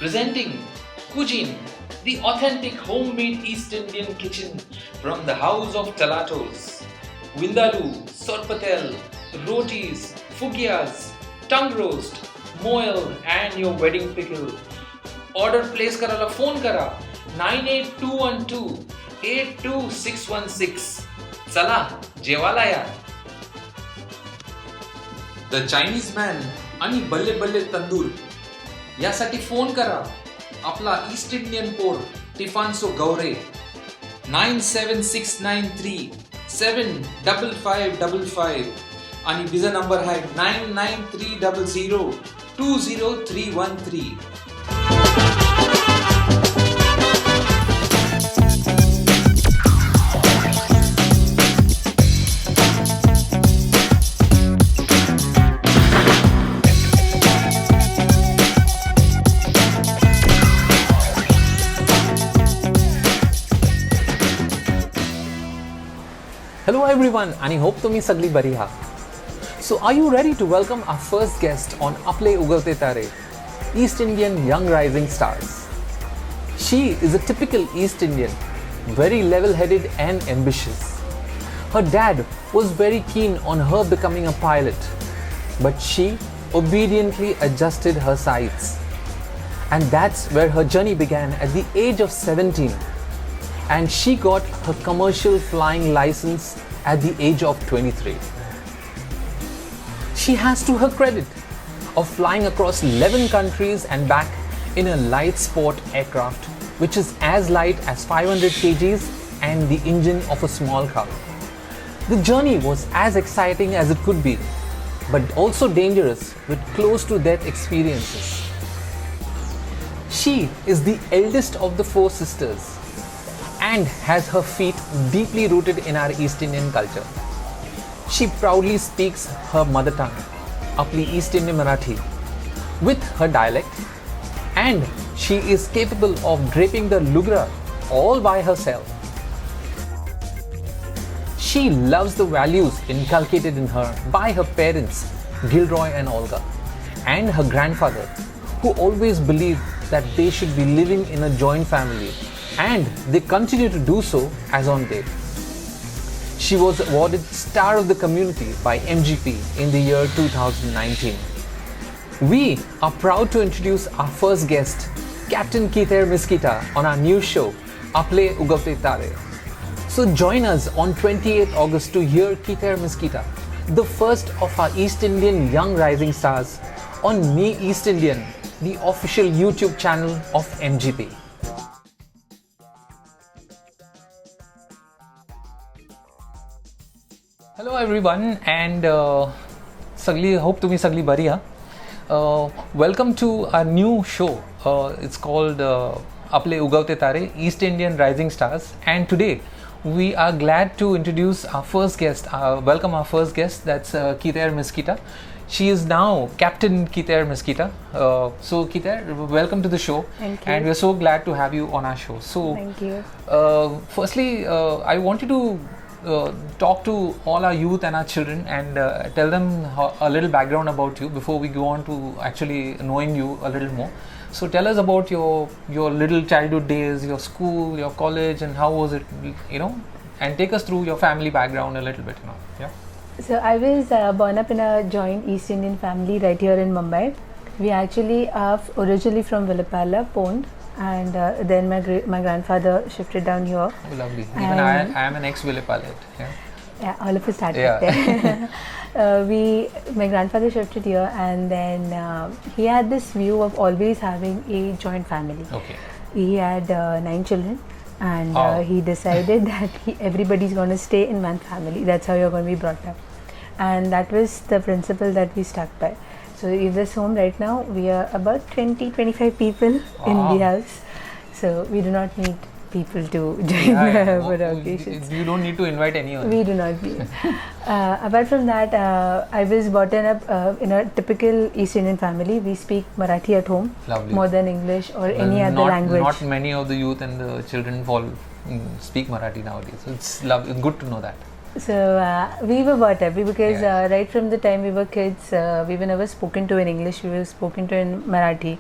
presenting Cuisine, the authentic homemade East Indian kitchen from the house of Talatos. Vindaloo, Sorpatel, rotis, fugias, tongue roast, moel and your wedding pickle. Order place करायला phone करा 98212 82616. चला जेवायला या. The Chinese man आणि बल्ले बल्ले तंदूर यासाठी phone करा आपला ईस्ट इंडियन पोर टिफान्सो गौरे 97693 आणि बिजा नंबर आहे 9930020313. Hello everyone, and I hope तुम्ही सगळी बरी आहात. So are you ready to welcome our first guest on Aple Ugalte Tare, East Indian Young Rising Stars? She is a typical East Indian, very level-headed and ambitious. Her dad was very keen on her becoming a pilot, but she obediently adjusted her sights. And that's where her journey began at the age of 17. And she got her commercial flying license at the age of 23. She has to her credit of flying across 11 countries and back in a light sport aircraft which is as light as 500 kgs and the engine of a small car. The journey was as exciting as it could be, but also dangerous with close to death experiences. She is the eldest of the 4 sisters and has her feet deeply rooted in our East Indian culture. She proudly speaks her mother tongue, Apli East Indian Marathi, with her dialect, and she is capable of draping the lugra all by herself. She loves the values inculcated in her by her parents, Gilroy and Olga, and her grandfather, who always believed that they should be living in a joint family, and they continue to do so as on date. She was awarded Star of the Community by MGP in the year 2019. We are proud to introduce our first guest, Captain Keither Miskita, on our new show, Aple Ugalte Tare. So join us on 28th August to hear Keither Miskita, the first of our East Indian Young Rising Stars, on Me East Indian, the official YouTube channel of MGP. Hello everyone, and hope तुम्ही सगळी बरी आहात. Welcome to our new show. It's called Aple Ugalte Tare, East Indian Rising Stars, and today we are glad to introduce our first guest. Welcome our first guest. That's Keither Miskita. She is now Captain Keither Miskita. So Keither, welcome to the show. Thank you. And we're so glad to have you on our show. So, Thank you. Firstly, I want you to talk to all our youth and our children and tell them a little background about you before we go on to actually knowing you a little more. So tell us about your little childhood days, your school, your college, and how was it, and take us through your family background a little bit, Yeah. So I was born up in a joint East Indian family right here in Mumbai. We actually are originally from Villapalla, Pond, and then my grandfather shifted down here. Oh, lovely. Even I am an ex-Villapallet. Yeah, all of us started Yeah. there. My grandfather shifted here, and then he had this view of always having a joint family. Okay. He had 9 children, and Oh. he decided that everybody's going to stay in one family. That's how you're going to be brought up, and that was the principle that we stuck by. So in this home right now, we are about 20-25 people in the house. So we do not need people to join for the occasions. You don't need to invite anyone. We do not need. Apart from that, I was brought up in a typical East Indian family. We speak Marathi at home Lovely. more than English or any other language. Not many of the youth and the children speak Marathi nowadays. So it's good to know that. So we were brought up because right from the time we were kids, we were never spoken to in English. We were spoken to in Marathi.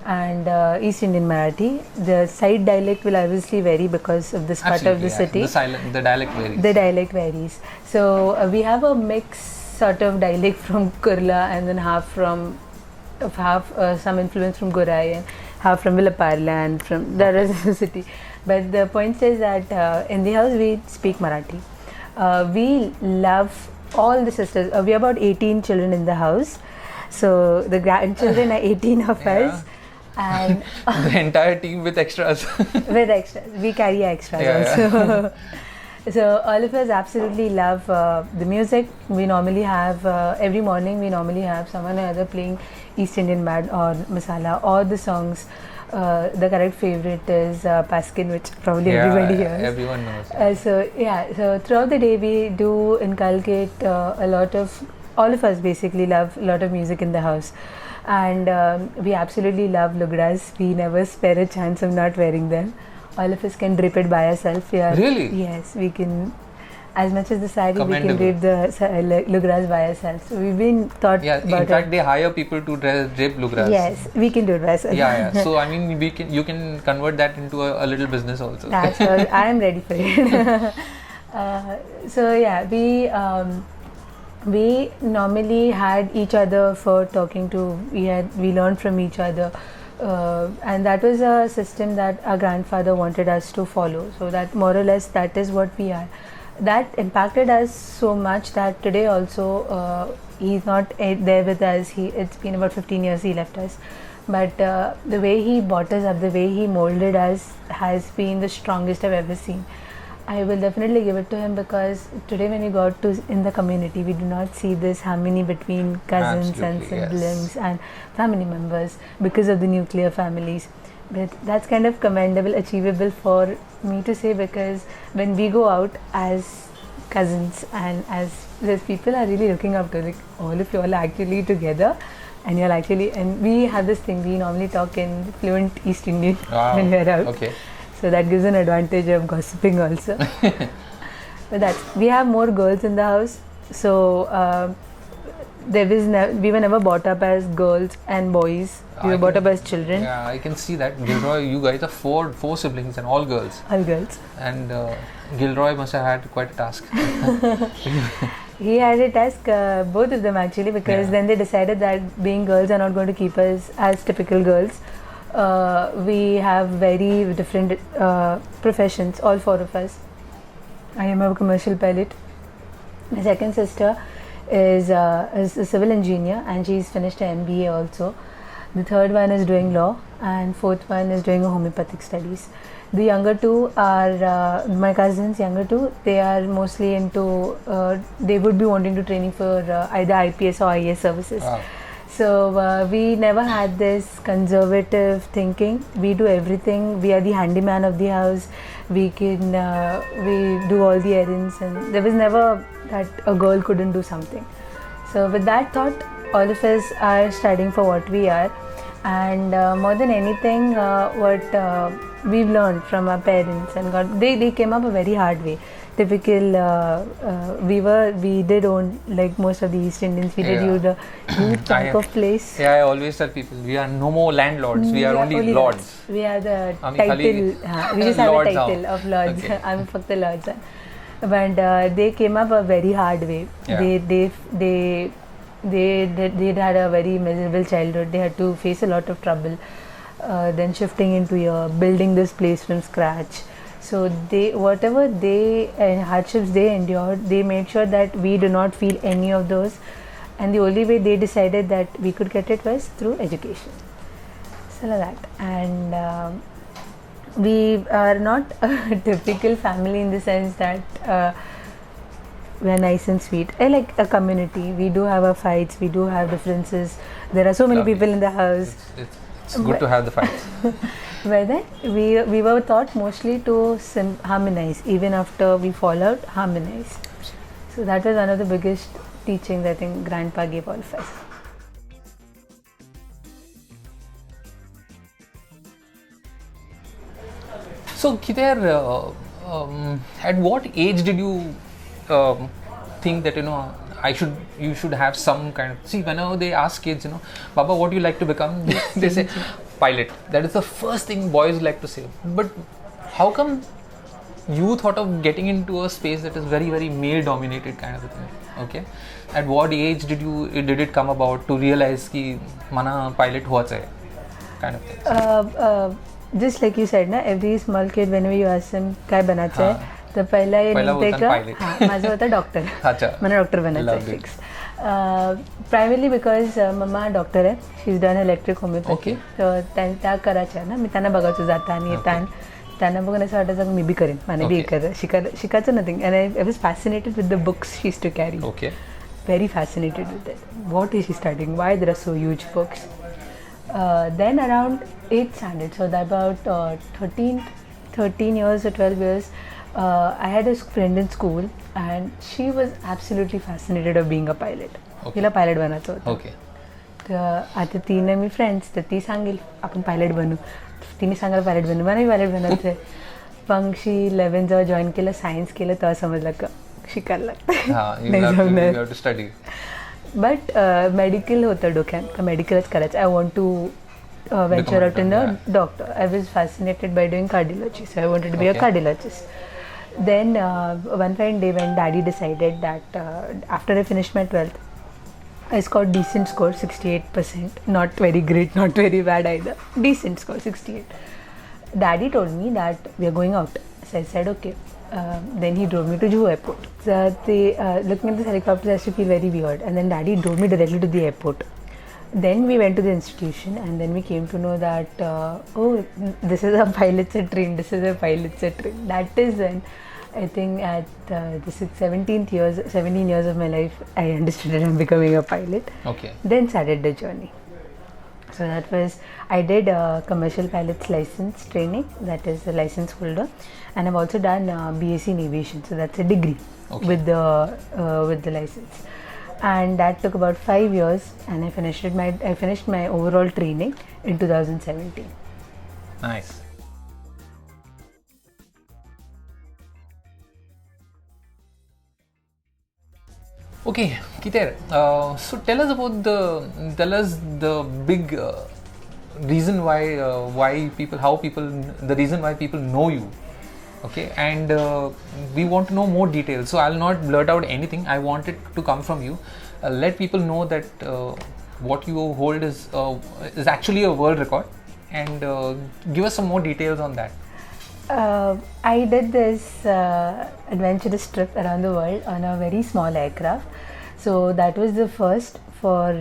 and East Indian Marathi. The side dialect will obviously vary because of this part of the city. The dialect varies. The dialect varies. So we have a mix sort of dialect from Kurla, and then half some influence from Gorai, and half from Villaparla and from the rest of the city. But the point is that in the house we speak Marathi. We love all the sisters. We are about 18 children in the house. So the grandchildren are 18 of us. And the entire team with extras. With extras. We carry extras also. So all of us absolutely love the music. We normally have, every morning we normally have someone or other playing East Indian Mad or Masala, or the songs. The correct favorite is Paskin, which probably everybody hears. Everyone knows. So throughout the day we do inculcate a lot of, all of us basically love a lot of music in the house. And we absolutely love lugras. We never spare a chance of not wearing them. All of us can drape it by ourselves. Really? Yes, we can. As much as the sari, we can drape the lugras by ourselves. So we've been taught about in fact, they hire people to drape lugras. Yes, we can do it by ourselves. So I mean, you can convert that into a little business also. That's all. I am ready for it. We normally had each other for talking to. We learned from each other. And that was a system that our grandfather wanted us to follow. So that more or less that is what we are. That impacted us so much that today also he's not there with us. It's been about 15 years he left us. But the way he brought us up, the way he molded us has been the strongest I've ever seen. I will definitely give it to him, because today when you go out in the community, we do not see this harmony between cousins and siblings and family members because of the nuclear families. But that's kind of commendable, achievable for me to say, because when we go out as cousins and as these people are really looking up to, like, all of you all are actually together, and you're actually, and we have this thing, we normally talk in fluent East Indian when we're out. Okay. So that gives an advantage of gossiping also. But we have more girls in the house, so we were never brought up as girls and boys. We were brought up as children. Yeah, I can see that. Gilroy, you guys are four siblings and all girls. All girls. And Gilroy must have had quite a task. He had a task, both of them actually, because then they decided that being girls are not going to keep us as typical girls. We have very different professions, all four of us. I am a commercial pilot. My second sister is a civil engineer, and she's finished her MBA also. The third one is doing law, and fourth one is doing homeopathic studies. The younger two are my cousins. Younger two, they are mostly into. They would be wanting to training for either IPS or IAS services. Wow. So we never had this conservative thinking. We do everything. We are the handyman of the house. We do all the errands, and there was never that a girl couldn't do something. So with that thought, all of us are studying for what we are, and more than anything, what we've learned from our parents, and they came up a very hard way. Typical, we did own, like most of the East Indians, we did use a huge chunk of place. Yeah, I always tell people, we are no more landlords, we are only lords. We are the title, we just have a title of lords. Okay. I'm fuck the lords. But they came up a very hard way. Yeah. They had a very miserable childhood. They had to face a lot of trouble. Then shifting into building this place from scratch. So whatever hardships they endured, they made sure that we do not feel any of those. And the only way they decided that we could get it was through education. So like that. And we are not a typical family in the sense that we're nice and sweet. I like a community. We do have our fights. We do have differences. There are so many people in the house. It's good to have the fights. But then we were taught mostly to harmonize. Even after we fall out, harmonize. So that was one of the biggest teachings I think Grandpa gave all of us. So Khiter, at what age did you think that you should have some kind of, see, whenever they ask kids, Baba, what do you like to become? They say, pilot. That is the first thing boys like to say. But how come you thought of getting into a space that is very, very male dominated kind of a thing? Okay. At what age did it come about to realize कि mana pilot हुआ चाहिए kind of thing? Just like you said, na, every small kid whenever you ask him काय बनायचं आहे, तर पहिला निघते माझं होतं डॉक्टर. मला डॉक्टर बनायचं आहे फिक्स. प्रायमरली बिकॉज मम्मा डॉक्टर आहे. She is done electric homeopathy. तर त्या करायच्या ना, मी त्यांना बघायचो जाता आणि येताना. त्यांना बघून असं वाटायचं मी बी करेन, मला बी शिकायचं nothing. And I was fascinated with the books she is to carry. Very fascinated with it. What is she studying? Why there are so huge books? Then around 8th standard, so that about 13 years or 12 years, I had a friend in school and she was absolutely fascinated of being a pilot. तिला pilot बनायचं होतं. तर आता तिने मी friends, तर ती सांगेल आपण पायलट बनू. तिने सांगायला पायलट बनू, मला पायलट बनायचं आहे. पण शी 11 जेव्हा जॉईन केलं, सायन्स केलं, तेव्हा समजलं का शिकायला लागतं. बट मेडिकल होतं डोक्यात का मेडिकलच करायचं. I want to venture out in a doctor. I was fascinated by doing cardiology, so I wanted to be a cardiologist. Then one fine day when daddy decided that after I finished my 12th, I scored decent score, 68%. Not very great, not very bad either. Decent score, 68. Daddy told me that we are going out. So I said okay. Then he drove me to Juhu airport. So looking at this helicopter, I used to feel very weird. And then daddy drove me directly to the airport. Then we went to the institution and then we came to know that, oh, this is a pilot's train, this is a pilot's train. That is when I think at the 17 years of my life, I understood that I'm becoming a pilot. Then started the journey. So that was, I did commercial pilot's license training, that is a license holder, and I've also done BSc in aviation, so that's a degree with the license. And that took about 5 years, and I finished my overall training in 2017. Nice. Okay, Kiter, so tell us the big reason why people know you. Okay, and we want to know more details, so I'll not blurt out anything. I want it to come from you. Let people know that what you hold is actually a world record, and give us some more details on that. I did this adventurous trip around the world on a very small aircraft. So that was the first for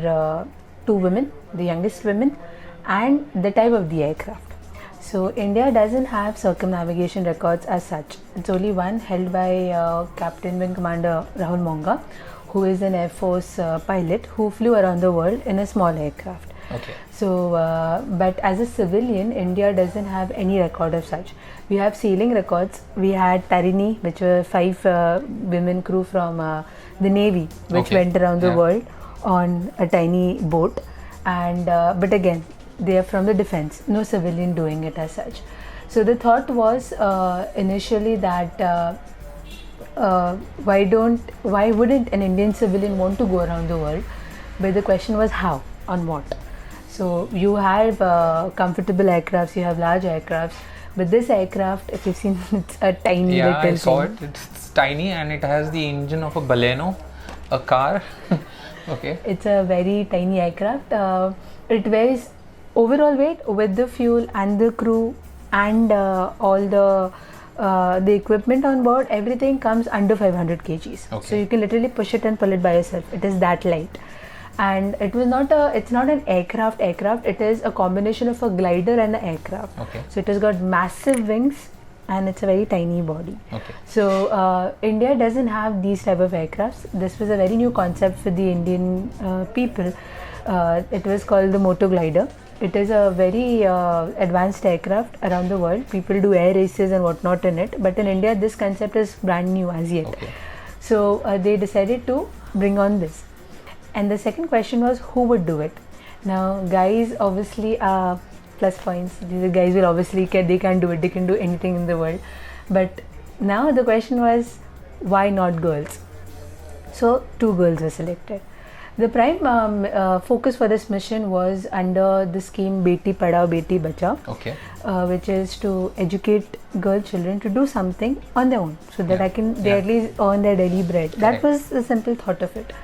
2 women, the youngest women, and the type of the aircraft. So India doesn't have circumnavigation records as such. It's only one held by Captain Wing Commander Rahul Monga, who is an Air Force pilot who flew around the world in a small aircraft. So, but as a civilian, India doesn't have any record of such. We have sailing records. We had Tarini, which were 5 women crew from the Navy, which went around the world on a tiny boat. And but again, they are from the defense, no civilian doing it as such. So the thought was initially that why wouldn't an Indian civilian want to go around the world? But the question was how, on what? So you have comfortable aircrafts, you have large aircrafts, but this aircraft, if you've seen, it's a tiny little thing. I saw it. It's tiny and it has the engine of a Baleno, a car. It's a very tiny aircraft. It weighs overall weight with the fuel and the crew and all the equipment on board, everything comes under 500 kgs. So you can literally push it and pull it by yourself. It is that light. And it's not an aircraft. It is a combination of a glider and an aircraft. So it has got massive wings and it's a very tiny body. So India doesn't have these type of aircrafts. This was a very new concept for the Indian people. It was called the Moto Glider. It is a very advanced aircraft around the world. People do air races and whatnot in it. But in India, this concept is brand new as yet. So they decided to bring on this. And the second question was, who would do it? Now, guys obviously are plus points. These guys will obviously, they can't do it. They can do anything in the world. But now the question was, why not girls? So 2 girls were selected. The prime focus for this mission was under the scheme Beti Padhao Beti Bachao, Okay. which is to educate girl children to do something on their own, so that they at least earn their daily bread. That was the simple thought of it.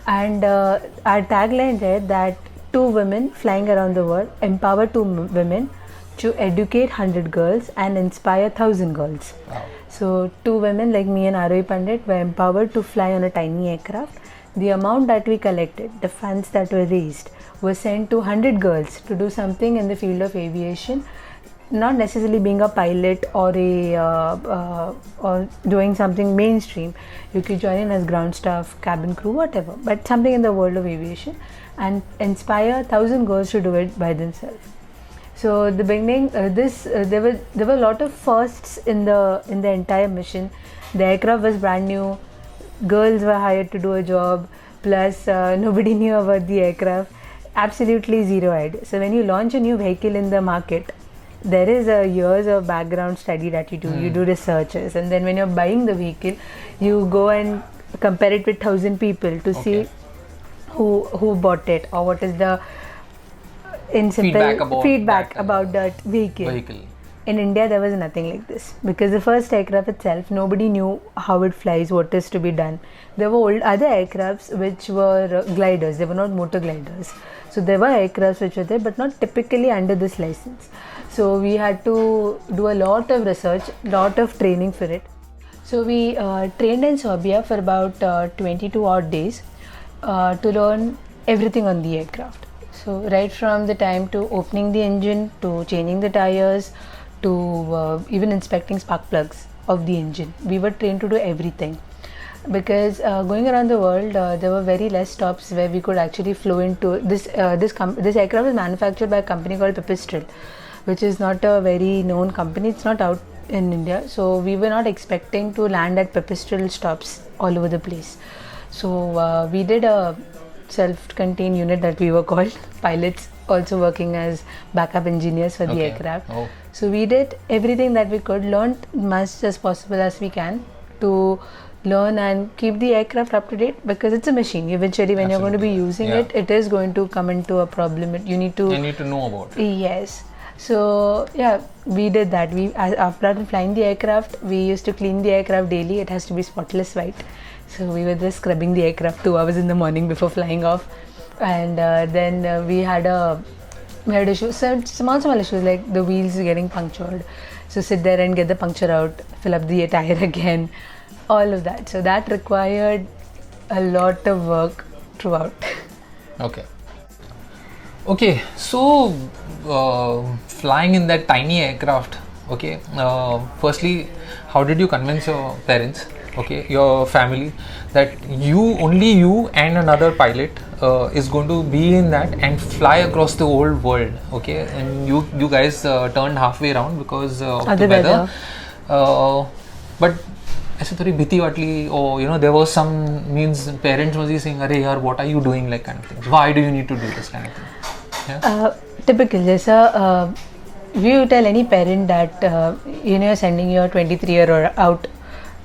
And our tagline is that 2 women flying around the world empower 2 women to educate 100 girls and inspire 1,000 girls. Wow. So 2 women like me and Arohi Pandit were empowered to fly on a tiny aircraft. The amount that we collected, the funds that were raised, were sent to 100 girls to do something in the field of aviation, not necessarily being a pilot or or doing something mainstream. You could join in as ground staff, cabin crew, whatever, but something in the world of aviation, and inspire 1,000 girls to do it by themselves. So the beginning, there were a lot of firsts in the entire mission. The aircraft was brand new. Girls were hired to do a job, plus nobody knew about the aircraft, absolutely zero idea. So when you launch a new vehicle in the market, there is a years of background study that you do. You do researches, and then when you're buying the vehicle, you go and compare it with 1,000 people to see who bought it or what is the feedback about that vehicle. In India, there was nothing like this, because the first aircraft itself, nobody knew how it flies, what is to be done. There were other aircrafts which were gliders, they were not motor gliders. So there were aircrafts which were there, but not typically under this license. So we had to do a lot of research, lot of training for it. So we trained in Serbia for about 22 odd days to learn everything on the aircraft. So right from the time to opening the engine, to changing the tires, to even inspecting spark plugs of the engine. We were trained to do everything, because going around the world, there were very less stops where we could actually flow into this. This aircraft is manufactured by a company called Pipistrel, which is not a very known company. It's not out in India, so we were not expecting to land at Pipistrel stops all over the place. So we did a self-contained unit that we were called pilots, also working as backup engineers for the aircraft. So we did everything that we could, learned much as possible as we can to learn and keep the aircraft up to date, because it's a machine. Eventually when you're going to be using it, it is going to come into a problem. You need to know about it. Yes. So yeah, we did that. After flying the aircraft, we used to clean the aircraft daily. It has to be spotless white. So we were just scrubbing the aircraft 2 hours in the morning before flying off. And then we had issues, small issues like the wheels getting punctured. So sit there and get the puncture out, fill up the tire again, all of that. So that required a lot of work throughout. Okay, so flying in that tiny aircraft, firstly, how did you convince your parents, your family, that only you and another pilot is going to be in that and fly across the whole world, and you guys turned halfway around because of the weather. But ऐसे थोड़ी भीती वाटली, or there was some parents was saying, "Arey yaar, what are you doing?" like kind of things. Why do you need to do this kind of thing? Typical, Jaisa, if you tell any parent that you're sending your 23-year-old out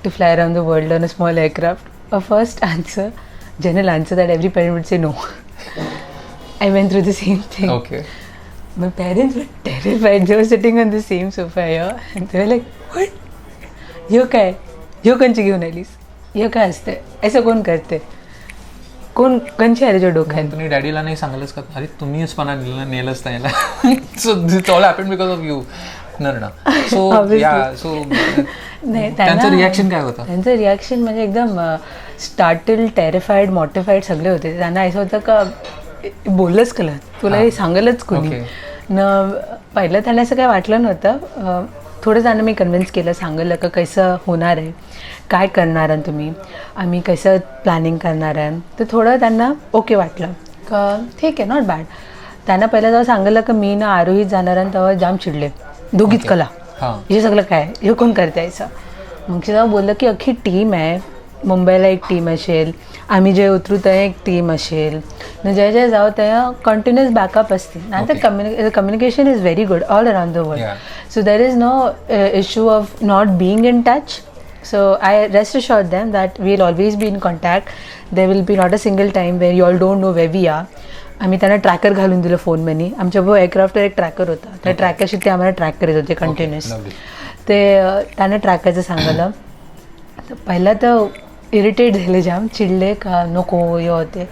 to fly around the world on a small aircraft, a first answer, general answer that every parent would say no. I went through the same thing. My parents were terrified. They were sitting on the same sofa here and they were like, "What? यो काय? यो कंची घेऊन आलीस? यो काय असते? ऐसा कोण करते? कोण कंची आहे जो डोक्यात?" तुम्ही डॅडीला नाही सांगलंच का? अरे तुम्हीच पण नेलंच त्याला. So this all happened because of you. No. So yeah, so त्यांचं रिॲक्शन काय होतं? त्यांचं रिॲक्शन म्हणजे एकदम स्टार्टल, टेरिफाईड, मॉर्टिफाईड सगळे होते. त्यांना असं होतं का बोललंच कळत, तुला हे सांगलंच कोणी न. पहिलं त्यांना असं काय वाटलं नव्हतं. थोडं त्यांना मी कन्व्हिन्स केलं, सांगितलं का कसं होणार आहे, काय करणार आहे तुम्ही, आम्ही कसं प्लॅनिंग करणार आहे. तर थोडं त्यांना ओके वाटलं का ठीक आहे, नॉट बॅड. त्यांना पहिलं जेव्हा सांगितलं का मी ना आरोहीत जाणार आहे, तेव्हा जाम चिडले, दोघीच कला हे सगळं काय, हे कोण करते असं. मग जेव्हा बोललं की अख्खी टीम आहे, मुंबईला एक टीम असेल, आम्ही जे उतरू त्या एक टीम असेल, न जे जे जाऊ त्या कंटिन्युअस बॅकअप असतील ना. तर communication is very good all around the world. So there is no issue of not being in touch. So I rest assured them that we'll always be in contact. there will be not a single time where you all don't know where we are. आम्ही त्यांना tracker घालून दिलं फोनमध्ये. आमच्या एअरक्राफ्टवर एक tracker होता, त्या ट्रॅकरशी ते आम्हाला ट्रॅक करत होते कंटिन्युअस. ते त्यांना ट्रॅकरचं सांगितलं. तर पहिला तर इरिटेट झाले, जाम चिडले का नको हे होते.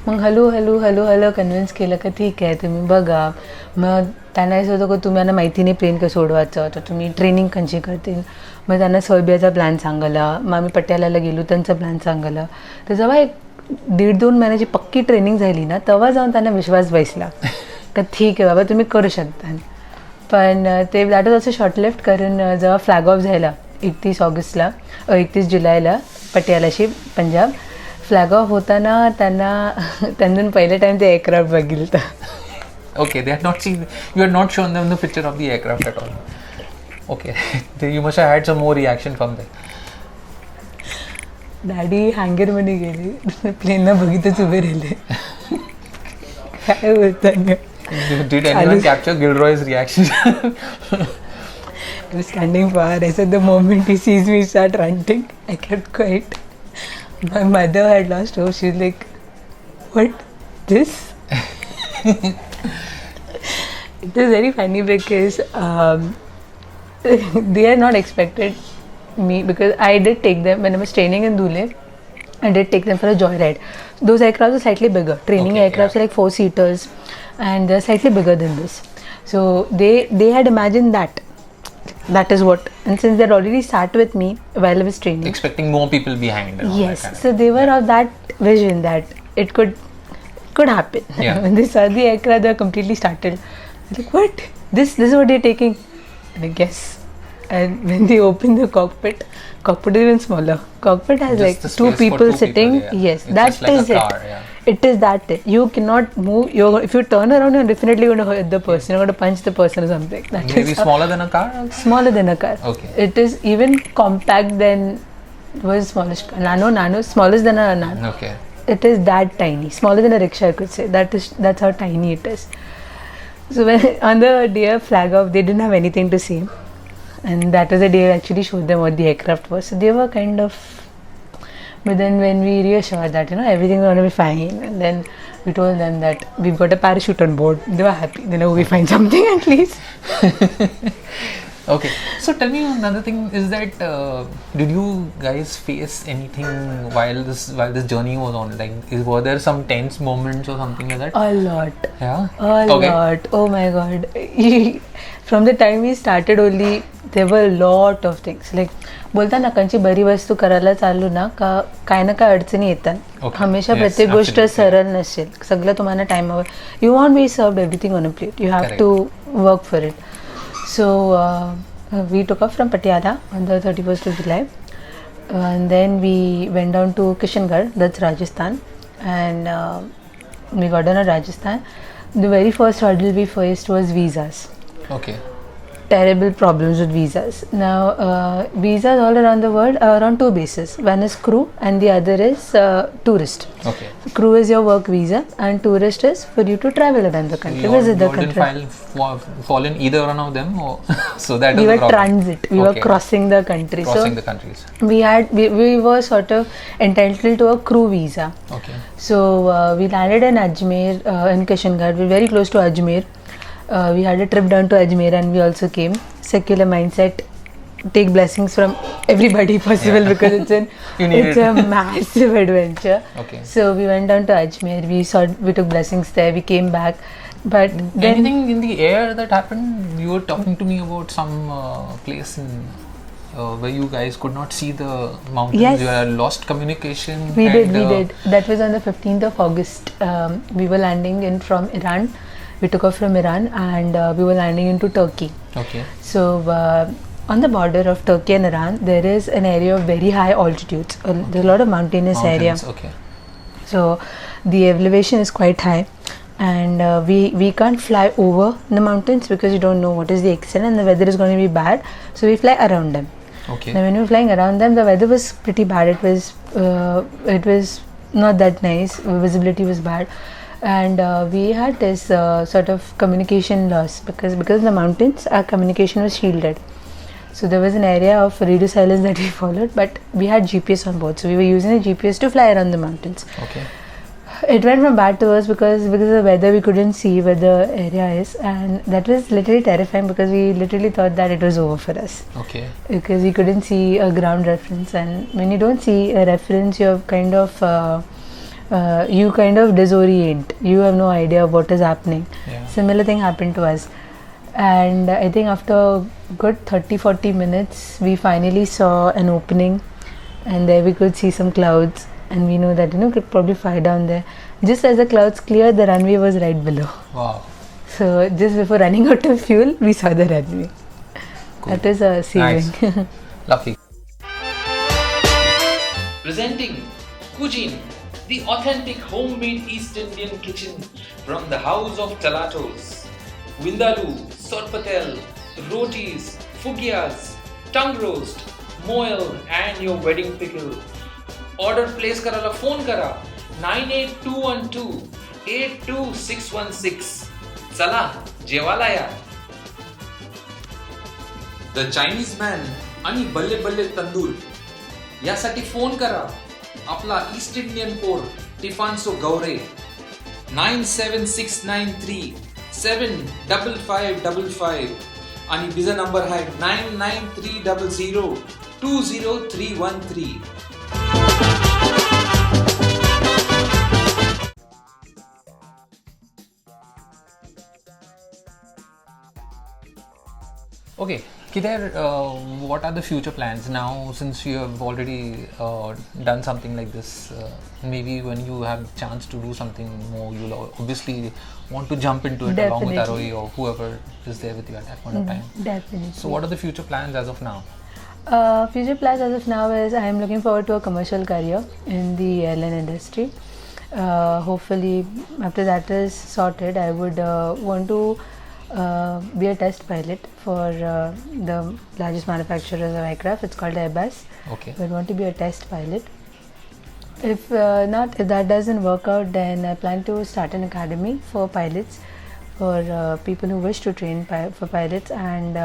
मग हळू कन्व्हिन्स केलं का ठीक आहे तुम्ही बघा. मग त्यांना असं होतं की तुम्हाला माहिती नाही प्लेन कसं सोडवायचं, तर तुम्ही ट्रेनिंग कशी करतील. मग त्यांना सर्बियाचा प्लॅन सांगला. मग आम्ही पटियालाला गेलो, त्यांचा प्लॅन सांगला. तर जेव्हा एक 1.5-2 महिन्याची पक्की ट्रेनिंग झाली ना, तेव्हा जाऊन त्यांना विश्वास बसला का ठीक आहे बाबा तुम्ही करू शकता. पण ते that was also short lift, कारण जेव्हा फ्लॅग ऑफ झाला 31 जुलैला पटियालाशी पंजाब, फ्लॅग ऑफ होताना त्यांना पहिल्या टाइम ते एअरक्राफ्ट बघितलं. Okay, they had not seen, you had not shown them the picture of the aircraft at all. Okay, you must have had some more reaction from them. Daddy हँगरमध्ये गेले, प्लेनला बघितच उभे राहिले. काय बोलताना. Did anyone capture Gilroy's reaction? I was standing far. I said the moment he sees me start ranting, I kept quiet. My mother had lost hope. She was like, what? This? It was very funny because they had not expected me, because I did take them when I was training in Dhule. I did take them for a joyride. Those aircrafts are slightly bigger. Training aircrafts are like 4-seaters, and they're slightly bigger than this. So they had imagined that is what, and since they'd already sat with me while I was training, Expecting more people behind. And all yes, that kind so they were of that vision that it could happen. Yeah. When they saw the aircraft, they were completely startled. Like, what? This is what you're taking? And I guess. And when they open the cockpit is even smaller. Cockpit has Just like the two space for people two sitting. people, yeah. Yes, It's that just like is a it. car, yeah. It is that it. You cannot move. If you turn around, you're definitely going to hurt the person. You're going to punch the person or something. That Maybe is how- smaller than a car? smaller than a car. Okay. It is even compact than was smallest car. Nano, smaller than a nano. Okay. It is that tiny, smaller than a rickshaw, I could say. That's how tiny it is. So when on the day of flag off, they didn't have anything to say, and that was the day I actually showed them what the aircraft was. So they were kind of, but then when we reassured that everything's going to be fine, and then we told them that we've got a parachute on board, they were happy. They know we find something at least. Okay, so tell me another thing is that did you guys face anything while this journey was on? Like, were there some tense moments or something like that? A lot. Yeah. A lot. Oh my god. From the time we started only, there were a lot of things. Like, बोलता ना कंची बरी वस्तू करायला चालू ना का काय ना काय अडचणी येतात. हमेशा प्रत्येक गोष्ट सरळ नसेल. सगळं तुम्हाला टाइमवर, you won't be served everything on a plate. You have to work for it. So we took off from Patiala on the 31st of July, and then we went down to Kishangarh, that's Rajasthan, and we got down to Rajasthan. The very first hurdle we faced was visas. Okay. Terrible problems with visas. Now visas all around the world are on two bases. One is crew and the other is tourist. Okay. Crew is your work visa and tourist is for you to travel around the country, visit the country. Didn't fall in either one of them, or so that we is were the problem. transit. We were crossing the country. Crossing the countries. We were sort of entitled to a crew visa. Okay. So we landed in Ajmer, in Kishangarh. We're very close to Ajmer. We had a trip down to Ajmer and we also came. Secular mindset, take blessings from everybody possible because it's a massive adventure. Okay. So we went down to Ajmer. We took blessings there. We came back. But then Anything in the air that happened? You were talking to me about some place in where you guys could not see the mountains. Yes. You had lost communication. We did. That was on the 15th of August. We were landing in from Iran. We took off from Iran and we were landing into Turkey. Okay. So on the border of Turkey and Iran, there is an area of very high altitudes. There's a lot of mountainous area. Okay. So the elevation is quite high, and we can't fly over the mountains because you don't know what is the extent and the weather is going to be bad. So we fly around them. Okay. Now when we were flying around them, the weather was pretty bad. It was not that nice. Visibility was bad. And we had this sort of communication loss because of the mountains, our communication was shielded. So there was an area of radio silence that we followed, but we had GPS on board, so we were using the GPS to fly around the mountains. Okay. It went from bad to worse because of the weather. We couldn't see where the area is, and that was literally terrifying because we literally thought that it was over for us. Okay. Because we couldn't see a ground reference, and when you don't see a reference, you kind of disorient. You have no idea of what is happening. Yeah. Similar thing happened to us, and I think after a good 30-40 minutes, we finally saw an opening, and there we could see some clouds. And we know that could probably fly down there. Just as the clouds cleared, the runway was right below. Wow. So just before running out of fuel, we saw the runway. Cool. That was a saving. Nice. Lucky. Presenting Cuisine, the authentic homemade East Indian kitchen from the house of Talatos. Vindaloo, Sorpatel, rotis, fugias, tongue roast, moel and your wedding pickle. Order place करायला phone करा 9821282616. चला जेवायला या. The Chinese man आणि बल्ले बल्ले तंदूर यासाठी phone करा आपला ईस्ट इंडियन पोर टिफान्सो गौरे 97693755555 आणि बिजा नंबर आहे 9930020313. Okay, Kider, what are the future plans now since you have already done something like this? Maybe when you have chance to do something more, you'll obviously want to jump into it along with Arohi or whoever is there with you at that point of time. Definitely. So what are the future plans as of now? Future plans as of now is I am looking forward to a commercial career in the airline industry. Hopefully after that is sorted, I would want to be a test pilot for the largest manufacturers of aircraft. It's called Airbus. Okay. I want to be a test pilot. If that doesn't work out, then I plan to start an academy for pilots, for people who wish to train for pilots, and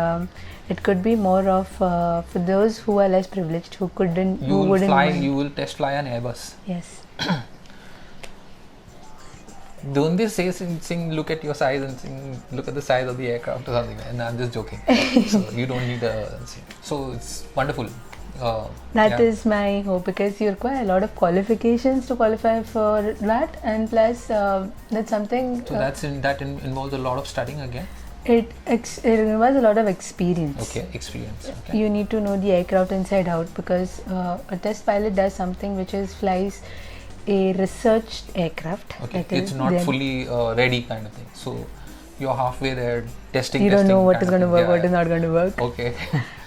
it could be more of for those who are less privileged, who couldn't, You will test fly an Airbus. Yes. Don't they say sing look at your size and sing look at the size of the aircraft or something? And I'm just joking. So you don't need so it's wonderful. That is my hope, because you require a lot of qualifications to qualify for that, and plus that's something. So that involves a lot of studying again. It involves a lot of experience. Okay, experience. Okay. You need to know the aircraft inside out, because a test pilot does something which is flies a researched aircraft. Okay, it's not fully ready kind of thing. So you're halfway there testing. You don't know what is going to work, what is not going to work. Okay.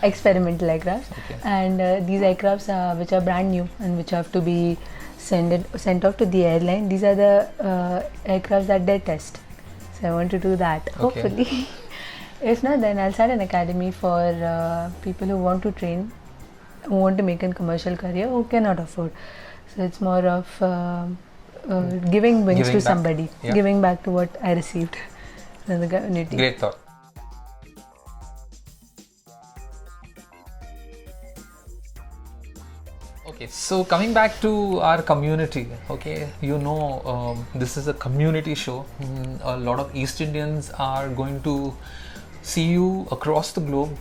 Experimental aircraft. Okay. And these aircrafts which are brand new and which have to be sent off to the airline. These are the aircrafts that they test. So I want to do that. Okay. Hopefully. If not, then I'll start an academy for people who want to train, who want to make a commercial career, who cannot afford. So it's more of giving wings to somebody, giving back to what I received in the community. Great thought. Okay, so coming back to our community, okay, this is a community show. A lot of East Indians are going to see you across the globe.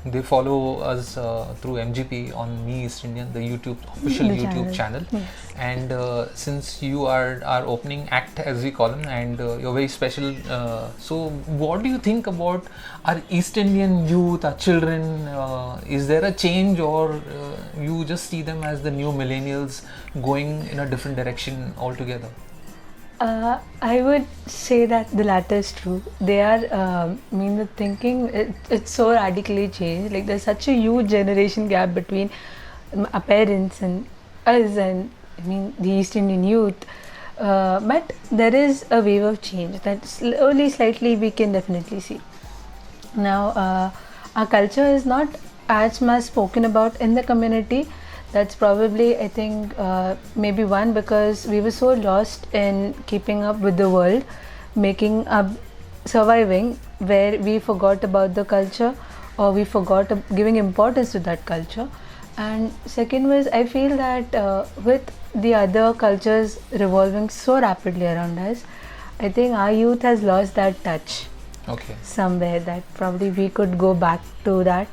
They follow us through MGP on Me East Indian, the official YouTube channel. Yes. And since you are our opening act, as we call them, and you're very special, so what do you think about our East Indian youth, our children? Is there a change, or you just see them as the new millennials going in a different direction altogether? I would say that the latter is true. They are, the thinking, it's so radically changed. Like there's such a huge generation gap between our parents and us, and the East Indian youth. But there is a wave of change that slowly, slightly we can definitely see. Now, our culture is not as much spoken about in the community. That's probably, I think, maybe one, because we were so lost in keeping up with the world, surviving, where we forgot about the culture, or we forgot giving importance to that culture. And second was, I feel that with the other cultures revolving so rapidly around us, I think our youth has lost that touch Okay. somewhere, that probably we could go back to that.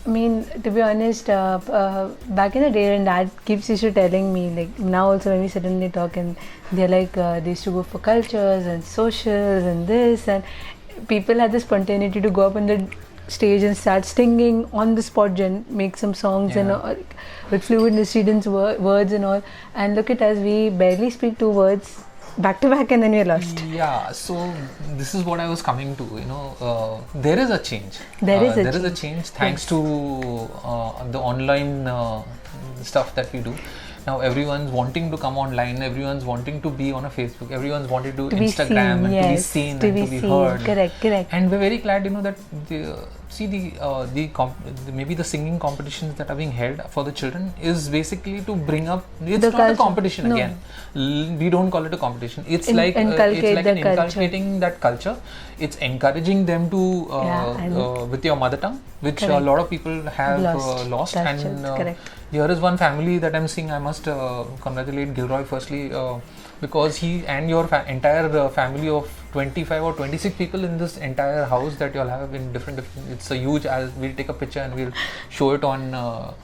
I mean, to be honest, back in the day when dad keeps used to telling me, like now also when we suddenly talk and they're like, they used to go for cultures and socials and this, and people had the spontaneity to go up on the stage and start singing on the spot, make some songs and Yeah. with fluid Nasreddin's words and all. And look at us, we barely speak 2 words back to back and then we're lost. Yeah, so this is what I was coming to. There is a change. There is a there is a change. change thanks to the online stuff that we do. Now everyone's wanting to come online. Everyone's wanting to be on a Facebook. Everyone's wanting to To be Instagram seen, and to be yes, seen to and be to be seen. heard. Correct. And we're very glad, that maybe the singing competitions that are being held for the children is basically to bring up. It's The not a culture. competition No. again. We don't call it a competition. It's Inculcate it's like the an culture. inculcating that culture. It's encouraging them to with your mother tongue, which a Correct. lot of people have lost. That's And it, correct. here is one family that I'm seeing. I must congratulate Gilroy firstly, because he and your entire family of 25 or 26 people in this entire house that you'll have in different. It's a huge. We'll take a picture and we'll show it on.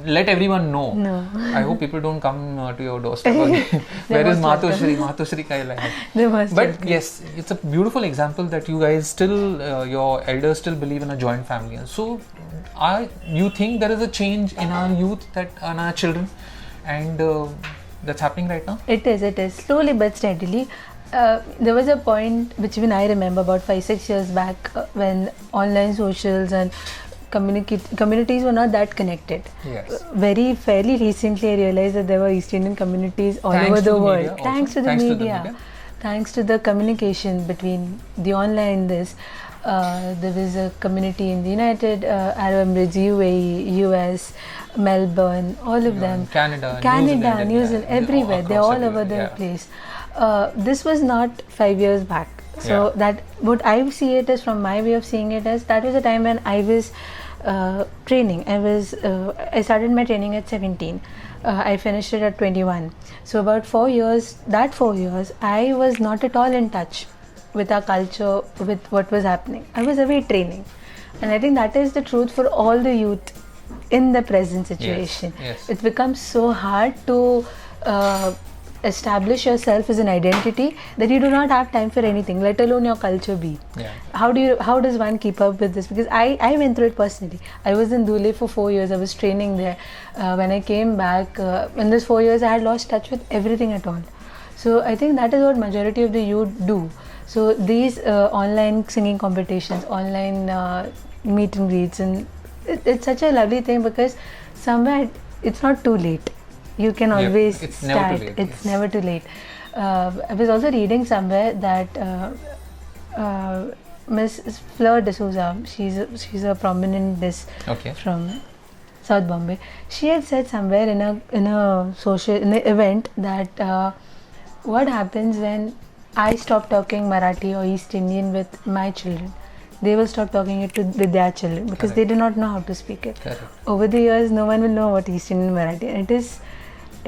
Let everyone know. No. I hope people don't come to your doorstep again. Where is most welcome. Matushri? Matushri ka hai. They must But welcome. yes, it's a beautiful example that you guys still, your elders still believe in a joint family. And so, you think there is a change in our youth, in our children, and that's happening right now? It is slowly but steadily. There was a point which even I remember about 5-6 years back, when online socials and communities were not that connected. Yes. Very fairly recently I realized that there were East Indian communities all Thanks over to the the world. media also. Thanks to the Thanks to the media. media. Thanks to the communication between the online this. There was a community in the United Arab Emirates, UAE, US, Melbourne, all of them. Canada, New Zealand, everywhere. They're all over the yeah. place. This was not 5 years back. So Yeah. that what I see it as, from my way of seeing it as, that was a time when I was training. I started my training at 17. I finished it at 21. So about 4 years, I was not at all in touch with our culture, with what was happening. I was away training. And I think that is the truth for all the youth in the present situation. Yes. It becomes so hard to establish yourself as an identity that you do not have time for anything, let alone your culture be. Yeah. How does one keep up with this? Because I went through it personally. I was in Dhule for 4 years. I was training there. When I came back, in those 4 years I had lost touch with everything at all. So I think that is what majority of the youth do. So these online singing competitions, online meet and greets, and it's such a lovely thing, because somewhere it's not too late. You can Yep, always it's never start. too late, It's yes. never too late. I was also reading somewhere that Miss Fleur D'Souza, she's a prominent Okay. from South Bombay. She had said somewhere in an event that what happens when I stop talking Marathi or East Indian with my children, they will stop talking it with their children, because they do not know how to speak it. Correct. Over the years, no one will know what East Indian Marathi, and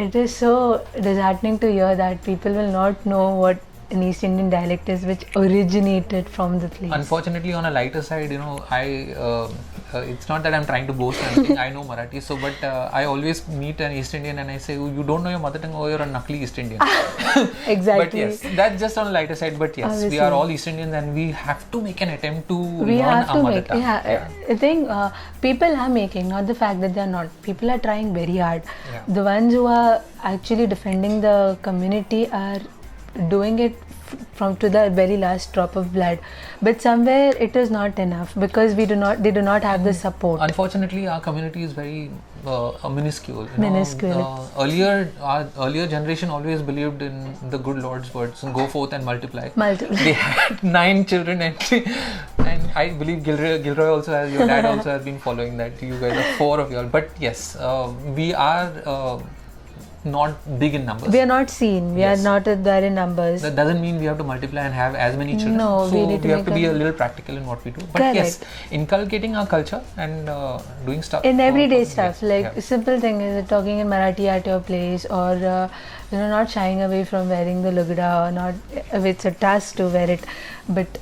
it is so disheartening to hear that people will not know what an East Indian dialect is, which originated from the place. Unfortunately, on a lighter side, it's not that I'm trying to boast or anything. I know Marathi, I always meet an East Indian and I say, "Oh, you don't know your mother tongue, or you're a Nakli East Indian." Exactly. But yes, that's just on a lighter side. But yes, Obviously. we are all East Indians and we have to make an attempt to We learn have our to mother make, tongue. yeah. I think people are making, not the fact that they are not. People are trying very hard. Yeah. The ones who are actually defending the community are doing it from to the very last drop of blood, but somewhere it is not enough, because they do not have the support. Unfortunately, our community is very minuscule. Minuscule. Our earlier generation always believed in the good Lord's words: "Go forth and multiply." They had 9 children, and I believe Gilroy also has. Your dad also has been following that. You guys are 4 of y'all. But yes, we are not big in numbers. We are not seen. We Yes. are not there in numbers. That doesn't mean we have to multiply and have as many children. No, so we need to have make to be a- a little practical in what we do. But Correct. yes, inculcating our culture and doing stuff In everyday for- stuff, yes, like yeah. simple thing is talking in Marathi at your place, or not shying away from wearing the lugda, or not. It's a task to wear it, but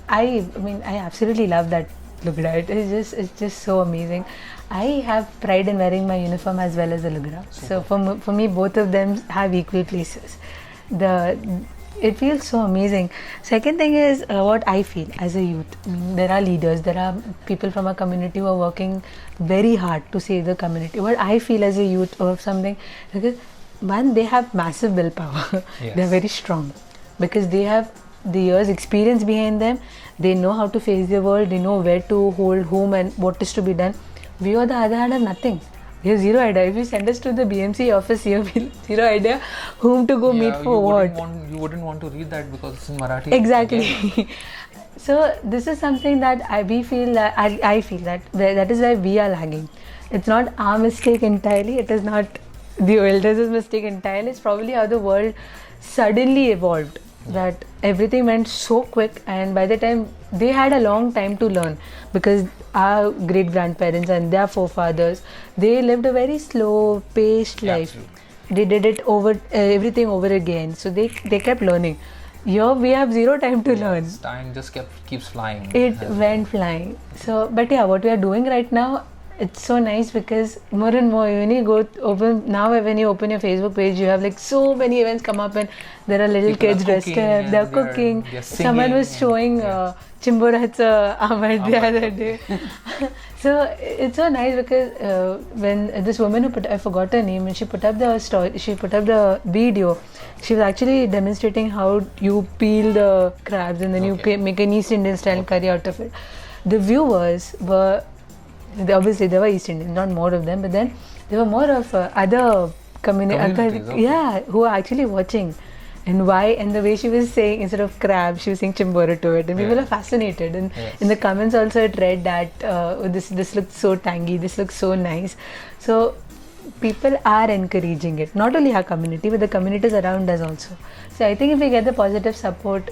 I absolutely love that lugda. It's just so amazing. I have pride in wearing my uniform as well as the lugda. So for me, both of them have equal places. It feels so amazing. Second thing is what I feel as a youth. There are leaders, there are people from our community who are working very hard to save the community. What I feel as a youth of something, because one, they have massive willpower. Yes. They are very strong because they have the years experience behind them. They know how to face the world. They know where to hold whom and what is to be done. We on the other hand have nothing. We have zero idea. If you send us to the BMC office, you have zero idea whom to go meet for what. You wouldn't want to read that because it's in Marathi. Exactly. So this is something that I feel that is why we are lagging. It's not our mistake entirely. It is not the elders' mistake entirely. It's probably how the world suddenly evolved. That everything went so quick, and by the time they had a long time to learn, because our great grandparents and their forefathers, they lived a very slow paced life. Absolutely. They did it over everything over again, so they kept learning. Here we have zero time to learn. Time just keeps flying. It went flying. So, but yeah, what we are doing right now, it's so nice because more and more when you when you open your Facebook page, you have like so many events come up and there are little People are kids dressed cooking up, and they're they're cooking. singing Someone was and- showing yeah. Chimboracha Ahmad the other day. So it's so nice because when this woman I forgot her name, and she put up the story, she put up the video. She was actually demonstrating how you peel the crabs and then Okay. you make an East Indian style curry out of it. The viewers were obviously there were East Indians, not more of them, but then there were more of other Communities, okay. yeah, who are actually watching. And why, and the way she was saying, instead of crab, she was saying chimbora to it, and people Yeah. are fascinated. And Yes. in the comments also it read that this looks so tangy, this looks so nice. So people are encouraging it, not only our community but the communities around us also. So I think if we get the positive support,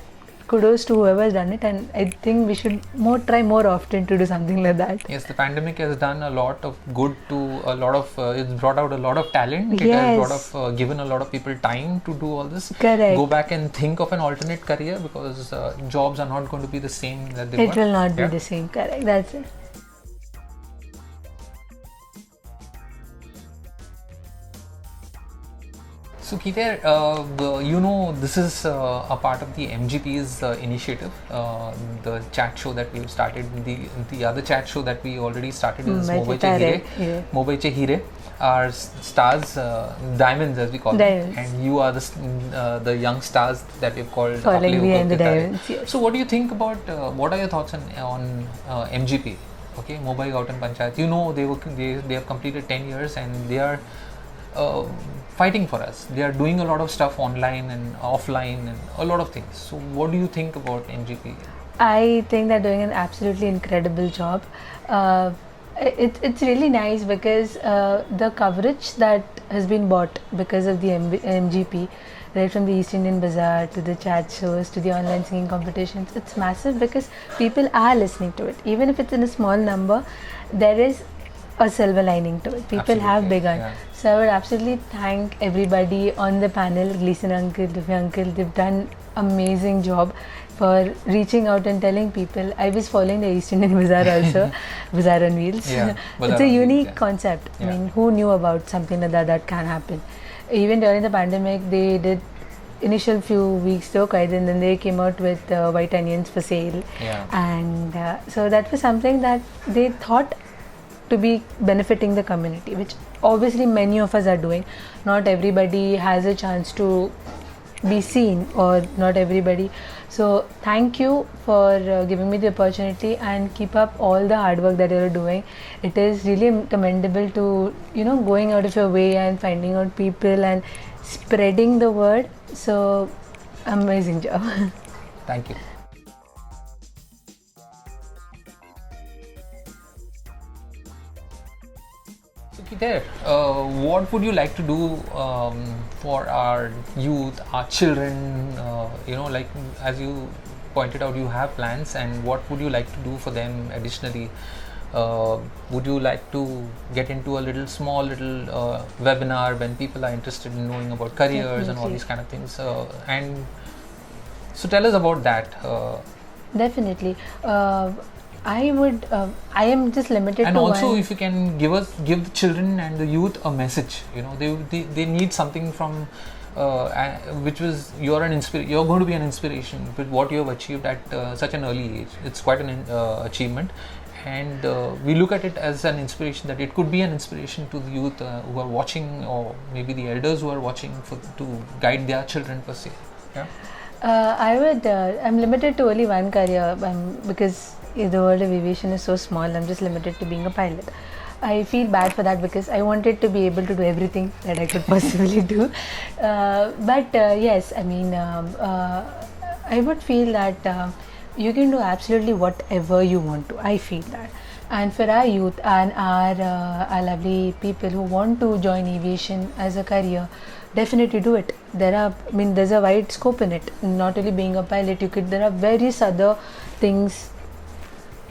kudos to whoever has done it, and I think we should try more often to do something like that. Yes, the pandemic has done a lot of good to a lot of. It's brought out a lot of talent. It Yes. has brought of given a lot of people time to do all this. Correct. Go back and think of an alternate career because jobs are not going to be the same that they It were. will not be Yeah. the same. Correct. That's it. So Keither, this is a part of the MGP's initiative, the chat show that we've started. The other chat show that we already started is Mumbai Mumbai Che Che Hire, yeah. Mumbai Che Hire are stars, diamonds as we call Diamonds. them, and you are the young stars that we've called. Falling Apne behind the Upar Ke Tare. diamonds, yes. So what do you think about? What are your thoughts on MGP? Okay, Mumbai Gautam Panchayat. They have completed 10 years and they are fighting for us. They are doing a lot of stuff online and offline and a lot of things. So what do you think about MGP? I think they're doing an absolutely incredible job. It's really nice because the coverage that has been bought because of the MGP, right from the East Indian Bazaar to the chat shows to the online singing competitions, it's massive because people are listening to it. Even if it's in a small number, there is a silver lining to it. People have Absolutely, begun. yeah. So I would absolutely thank everybody on the panel, Gleason uncle, Divya uncle. They've done amazing job for reaching out and telling people. I was following the East Indian Bazaar also, Bazaar on Wheels. Yeah, Bazaar It's a on Wheels, unique yeah. concept. I Yeah. mean, who knew about something like that can happen? Even during the pandemic, they did initial few weeks though, and then they came out with white onions for sale. Yeah. And so that was something that they thought to be benefiting the community, which obviously many of us are doing. Not everybody has a chance to be seen, or not everybody. So thank you for giving me the opportunity, and keep up all the hard work that you're doing. It is really commendable to going out of your way and finding out people and spreading the word. So amazing job. Thank you. So there. What would you like to do for our youth, our children? Like as you pointed out, you have plans, and what would you like to do for them additionally? Would you like to get into a small little webinar when people are interested in knowing about careers and all Definitely. these kind of things? And so tell us about that. Definitely. I would. I am just limited And to also, one. if you can give the children and the youth a message, they need something from which was you're going to be an inspiration with what you have achieved at such an early age. It's quite an achievement, and we look at it as an inspiration, that it could be an inspiration to the youth who are watching, or maybe the elders who are watching, to guide their children per se. Yeah. I'm limited to only one career because the world of aviation is so small. I'm just limited to being a pilot. I feel bad for that because I wanted to be able to do everything that I could possibly do. But yes, I mean, I would feel that you can do absolutely whatever you want to. I feel that. And for our youth and our lovely people who want to join aviation as a career, definitely do it. There's a wide scope in it. Not only being a pilot, there are various other things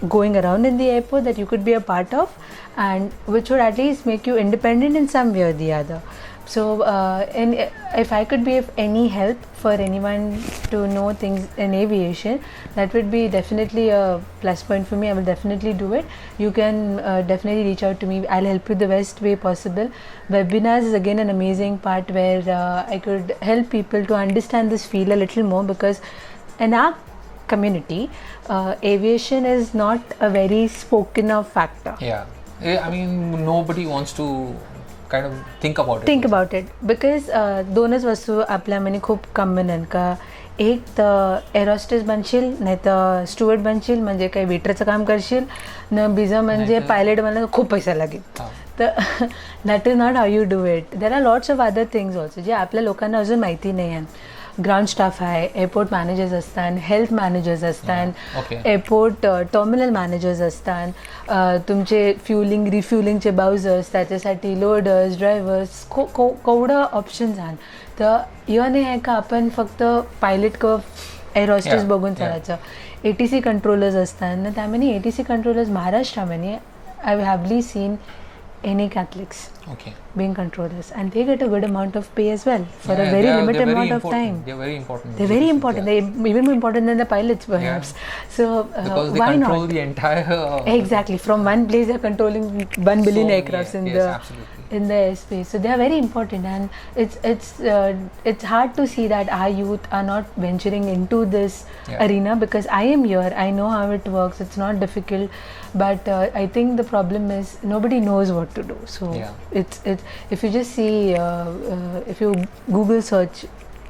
going around in the airport that you could be a part of, and which would at least make you independent in some way or the other. So if I could be of any help for anyone to know things in aviation, that would be definitely a plus point for me. I will definitely do it. You can definitely reach out to me. I'll help you the best way possible. Webinars is again an amazing part where I could help people to understand this field a little more, because in our community, aviation is not a very spoken of factor. Yeah. I mean, nobody wants to kind of think about it. Think about it, because दोनच वस्तू आपल्यामध्ये खूप common आहेत का. एक तर एरोस्टेस बनशील, नाही तर स्टुअर्ड बनशील, म्हणजे काही वेटरचं काम करशील, न बीजा म्हणजे पायलट बनला तर खूप पैसा लागेल. तर that is not how you do it. There are lots of other things also जे आपल्या लोकांना अजून माहिती नाही आहे. ग्राउंड स्टाफ आहे, एअरपोर्ट मॅनेजर्स असतात, हेल्थ मॅनेजर्स असतात, एअरपोर्ट टर्मिनल मॅनेजर्स असतात, तुमचे फ्युलिंग रिफ्युलिंगचे बाउजर्स, त्याच्यासाठी लोडर्स, ड्रायव्हर्स, केवढं ऑप्शन्स आहेत. तर इव्हन हे आहे का आपण फक्त पायलट क एअरहोस्टेस बघून चालायचं. ATC कंट्रोलर्स असतात ना, त्यामध्ये ATC कंट्रोलर्स महाराष्ट्रामध्ये आय हॅवली scene any Catholics being controllers, and they get a good amount of pay as well for a very limited amount of time. They're very important. They're very important. They're even more important than the pilots, perhaps. So because they why control not? the entire Exactly, from one place they're controlling 1 billion aircrafts in the airspace. So they are very important, and it's hard to see that our youth are not venturing into this arena, because I am here. I know how it works. It's not difficult, but I think the problem is nobody knows what to do. So it's if you just see if you Google search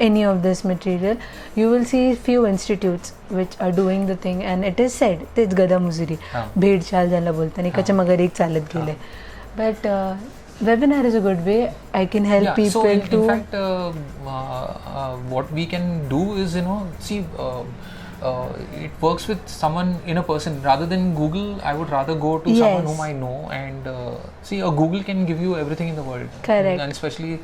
any of this material, you will see few institutes which are doing the thing, and it is said तेच गदा मुजुरी भेड चाल ज्याला बोलतात, एकाच्या मगर एक चालत गेले. But webinar is a good way. I can help people so in fact what we can do is see it works with someone in a person rather than Google. I would rather go to someone whom I know, and see, Google can give you everything in the world. Correct. And especially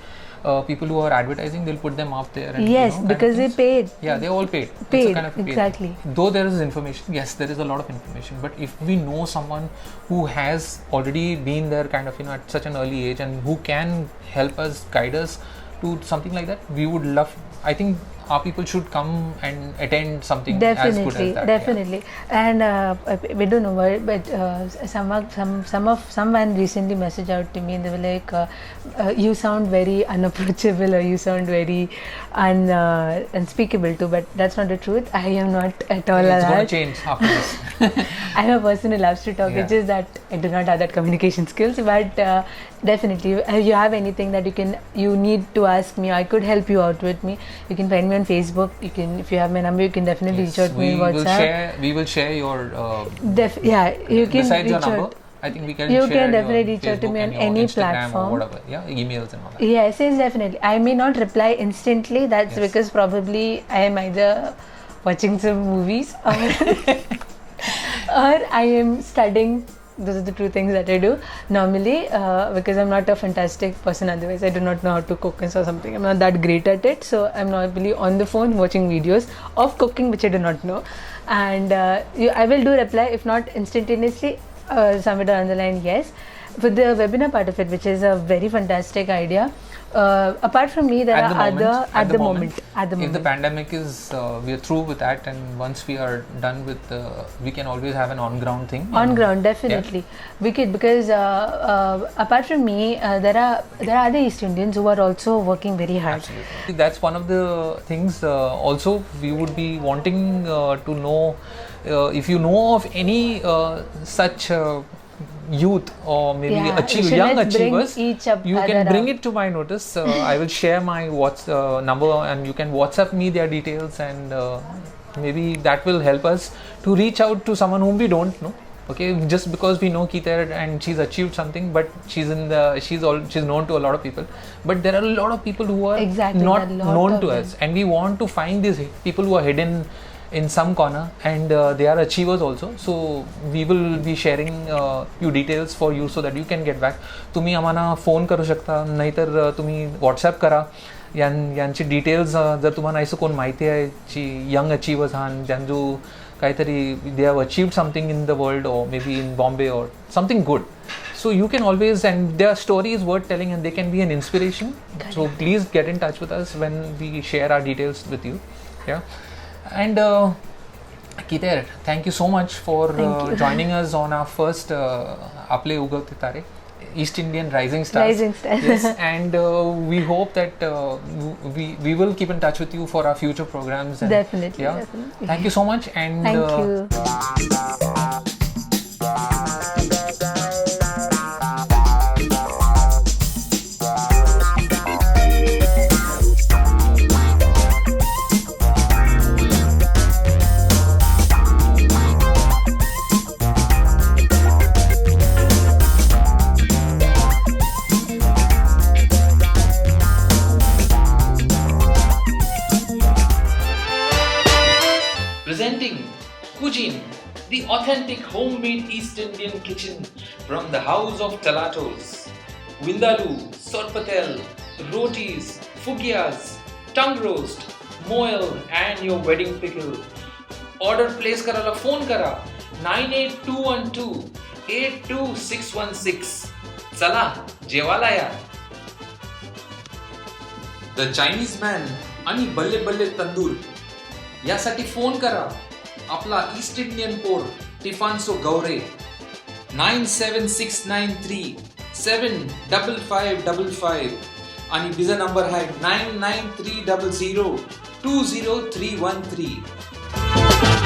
people who are advertising, they'll put them up there, and because they paid. They all paid. It's a kind of exactly. Though there is information, yes, there is a lot of information, but if we know someone who has already been there kind of at such an early age, and who can help us, guide us to something like that, we would love. I think our people should come and attend something as good as that. Definitely. And we don't know why, but someone recently messaged out to me, and they were like, you sound very unapproachable, or you sound very unspeakable too. But that's not the truth. I am not at all It's that. going to change after this. I'm a person who loves to talk. It's just that I do not have that communication skills. But definitely, if you have anything that you need to ask me, I could help you out with me. You can find me on Facebook. You can, if you have my number, you can definitely reach out to me on WhatsApp. We will share your. You can besides reach your number, out. I think we can. You share can definitely your reach out to Facebook me on and your any Instagram platform. or whatever. Emails and all that. Yes, definitely. I may not reply instantly. That's because probably I am either watching some movies or I am studying Those are the two things that I do normally, because I'm not a fantastic person otherwise. I do not know how to cook or something. I'm not that great at it, so I'm normally on the phone watching videos of cooking which I do not know, and I will do reply, if not instantaneously, somewhere down the line, yes. With the webinar part of it, which is a very fantastic idea. Apart from me, there are other at the moment. If the pandemic is, we are through with that, and once we are done with, we can always have an on-ground thing. On-ground, definitely. Yeah. We could, because apart from me, there are other East Indians who are also working very hard. Absolutely. That's one of the things. Also, we would be wanting to know if you know of any such youth or maybe young achievers, you can bring it to my notice. I will share my number, and you can WhatsApp me their details, and maybe that will help us to reach out to someone whom we don't know. Okay, just because we know Keter and she's achieved something, but she's known to a lot of people, but there are a lot of people who are not known to us, and we want to find these people who are hidden in some corner, and they are achievers also. So we will be sharing few details for you so that you can get back. तुम्ही आम्हाला phone करू शकता, नाहीतर तुम्ही WhatsApp करा. यांची details जर तुम्हाला असं कोण माहिती आहे जी यंग अचीवर्स आहात, ज्यांचं काहीतरी they have achieved something in the world, or maybe in Bombay or something good, so you can always, and their story is worth telling and they can be an inspiration. So please get in touch with us when we share our details with you. Yeah. And Keter, thank you so much for joining us on our first Aple Ugavte Tare, East Indian Rising Stars. Yes, and we hope that we will keep in touch with you for our future programs. And, definitely, yeah. definitely. Thank you so much. And thank you. Presenting Cuisine, the authentic homemade East Indian kitchen from the house of Talatos. Vindaloo, Sorpatel, rotis, fugias, tongue roast, moel, and your wedding pickle. Order place karala phone kara 98212 82616. Chala, जेवायला या. The Chinese man आणि बल्ले बल्ले तंदूर यासाठी phone करा आपला east Indian पोर टिफान्सो गौरे 97693755555 आणि बिजा नंबर आहे 99300 20313.